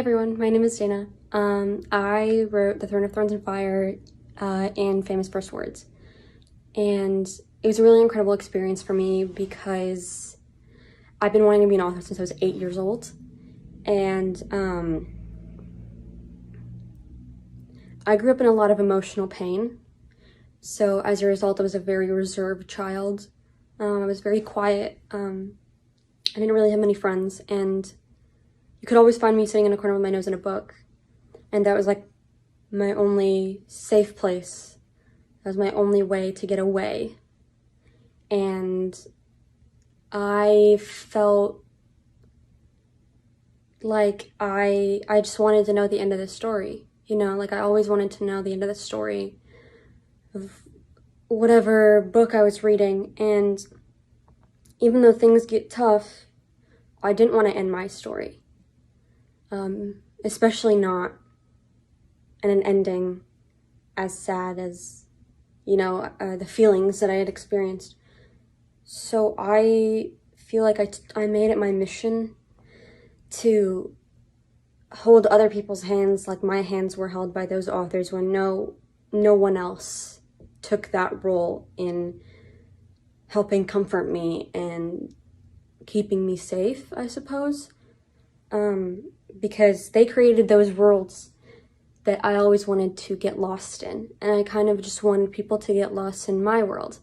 everyone, my name is Dana. I wrote The Throne of Thorns and Fire in Famous First Words. And it was a really incredible experience for me because I've been wanting to be an author since I was 8 years old. And I grew up in a lot of emotional pain. So as a result, I was a very reserved child. I was very quiet. I didn't really have many friends, and you could always find me sitting in a corner with my nose in a book. And that was like my only safe place. That was my only way to get away. And I felt like I just wanted to know the end of the story. You know, like I always wanted to know the end of the story of whatever book I was reading. And even though things get tough, I didn't want to end my story. Especially not in an ending as sad as, you know, the feelings that I had experienced. So I feel like I made it my mission to hold other people's hands like my hands were held by those authors when no one else took that role in helping comfort me and keeping me safe, I suppose. Because they created those worlds that I always wanted to get lost in. And I kind of just wanted people to get lost in my world.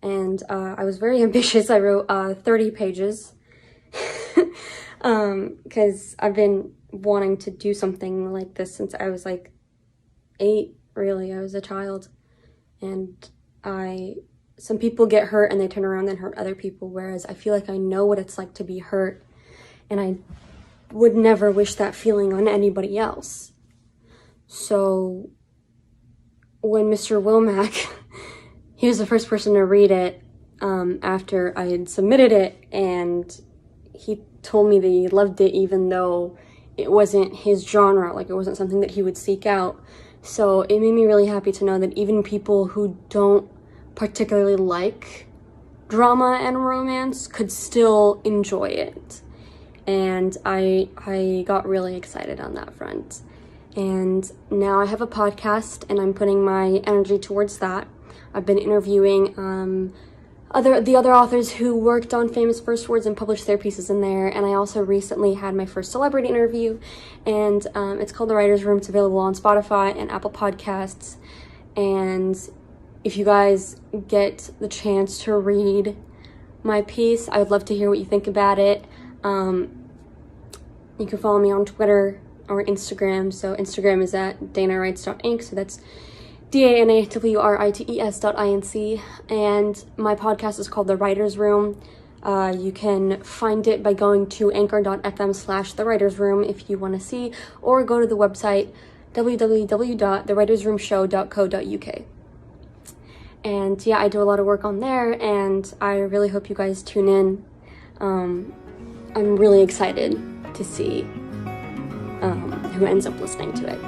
And I was very ambitious. I wrote 30 pages because I've been wanting to do something like this since I was like 8, really. I was a child. And some people get hurt and they turn around and hurt other people, whereas I feel like I know what it's like to be hurt, and I would never wish that feeling on anybody else. So when Mr. Womack, he was the first person to read it after I had submitted it, and he told me that he loved it even though it wasn't his genre, like it wasn't something that he would seek out. So it made me really happy to know that even people who don't particularly like drama and romance could still enjoy it. And I got really excited on that front. And now I have a podcast and I'm putting my energy towards that. I've been interviewing the other authors who worked on Famous First Words and published their pieces in there. And I also recently had my first celebrity interview, and it's called The Writers Room. It's available on Spotify and Apple Podcasts. And if you guys get the chance to read my piece, I would love to hear what you think about it. You can follow me on Twitter or Instagram. So Instagram is at danawrites.inc. So that's DANAWRITES.INC. And my podcast is called The Writers Room. You can find it by going to anchor.fm/The Writers Room if you want to see, or go to the website www.thewritersroomshow.co.uk. And yeah, I do a lot of work on there, and I really hope you guys tune in. I'm really excited to see who ends up listening to it.